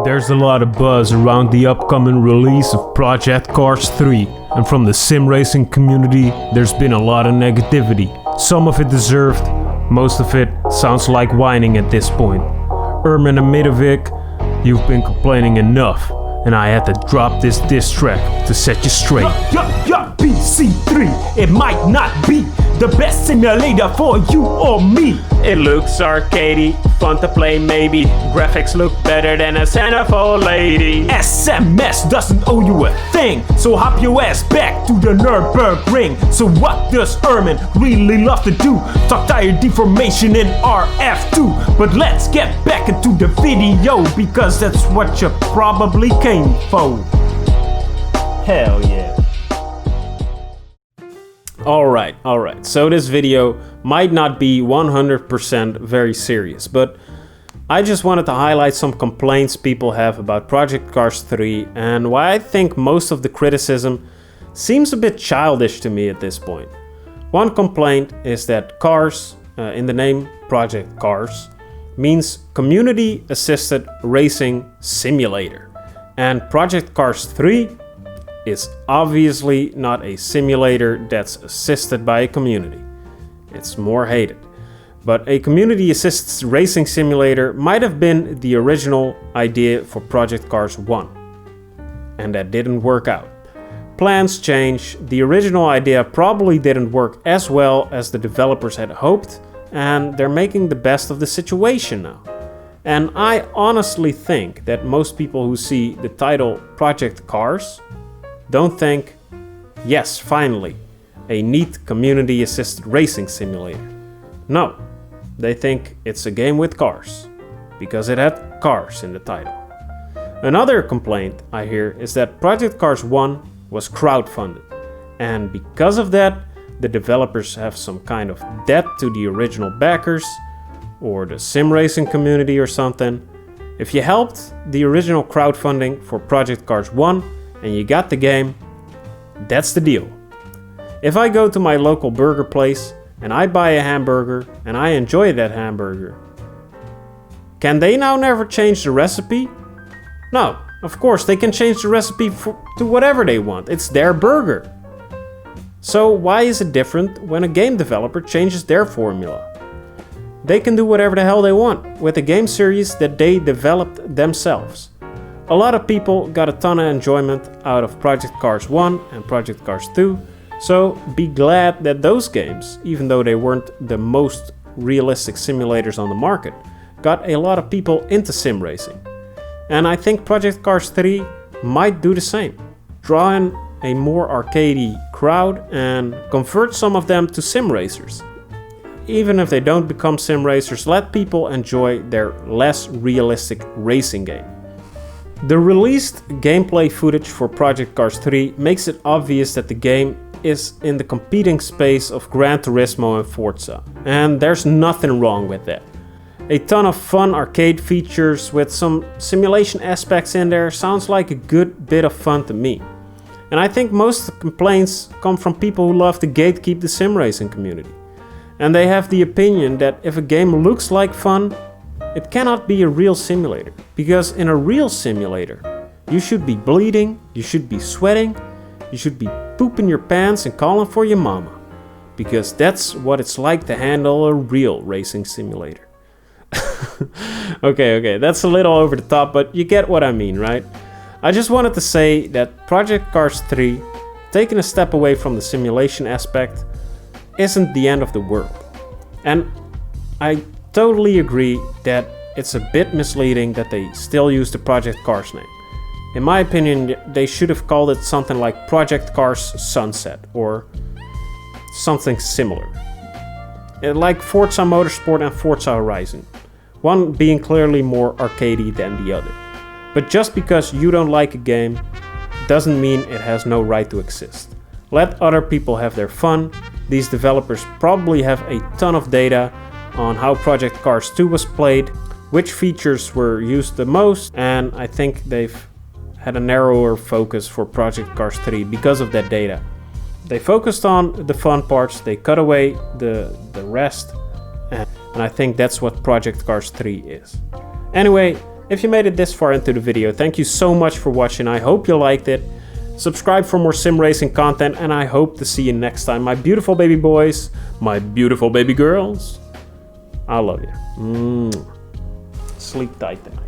There's a lot of buzz around the upcoming release of Project Cars 3, and from the sim racing community there's been a lot of negativity. Some of it deserved, most of it sounds like whining at this point. Ermin Amidovic, you've been complaining enough, and I had to drop this diss track to set you straight. PC3, it might not be the best simulator for you or me. It looks arcadey, fun to play maybe. Graphics look better than a centerfold lady. SMS doesn't owe you a thing, so hop your ass back to the Nürburgring. So what does Ermin really love to do? Talk tire deformation in RF2. But let's get back into the video, because that's what you probably came for. Hell yeah. Alright, so this video might not be 100% very serious, but I just wanted to highlight some complaints people have about Project Cars 3 and why I think most of the criticism seems a bit childish to me at this point. One complaint is that Cars, in the name Project Cars, means Community Assisted Racing Simulator, and Project Cars 3 is obviously not a simulator that's assisted by a community. It's more hated. But a community assisted racing simulator might have been the original idea for Project Cars 1. And that didn't work out. Plans change, the original idea probably didn't work as well as the developers had hoped, and they're making the best of the situation now. And I honestly think that most people who see the title Project Cars don't think, yes, finally, a neat community-assisted racing simulator. No, they think it's a game with cars, because it had cars in the title. Another complaint I hear is that Project Cars 1 was crowdfunded, and because of that, the developers have some kind of debt to the original backers, or the sim racing community or something. If you helped the original crowdfunding for Project Cars 1, and you got the game, that's the deal. If I go to my local burger place and I buy a hamburger and I enjoy that hamburger, can they now never change the recipe? No, of course they can change the recipe to whatever they want. It's their burger. So why is it different when a game developer changes their formula? They can do whatever the hell they want with a game series that they developed themselves. A lot of people got a ton of enjoyment out of Project Cars 1 and Project Cars 2, so be glad that those games, even though they weren't the most realistic simulators on the market, got a lot of people into sim racing. And I think Project Cars 3 might do the same, draw in a more arcadey crowd and convert some of them to sim racers. Even if they don't become sim racers, let people enjoy their less realistic racing game. The released gameplay footage for Project Cars 3 makes it obvious that the game is in the competing space of Gran Turismo and Forza, and there's nothing wrong with that. A ton of fun arcade features with some simulation aspects in there sounds like a good bit of fun to me. And I think most complaints come from people who love to gatekeep the sim racing community. And they have the opinion that if a game looks like fun, it cannot be a real simulator, because in a real simulator, you should be bleeding, you should be sweating, you should be pooping your pants and calling for your mama, because that's what it's like to handle a real racing simulator. Okay, that's a little over the top, but you get what I mean, right? I just wanted to say that Project Cars 3, taking a step away from the simulation aspect, isn't the end of the world. And I totally agree that it's a bit misleading that they still use the Project Cars name. In my opinion, they should have called it something like Project Cars Sunset or something similar. Like Forza Motorsport and Forza Horizon, one being clearly more arcadey than the other. But just because you don't like a game doesn't mean it has no right to exist. Let other people have their fun. These developers probably have a ton of data on how Project Cars 2 was played, which features were used the most, and I think they've had a narrower focus for Project Cars 3 because of that data. They focused on the fun parts, they cut away the rest, and I think that's what Project Cars 3 is. Anyway, If you made it this far into the video, thank you so much for watching. I hope you liked it. Subscribe for more sim racing content, and I hope to see you next time. My beautiful baby boys, my beautiful baby girls, I love you. Sleep tight tonight.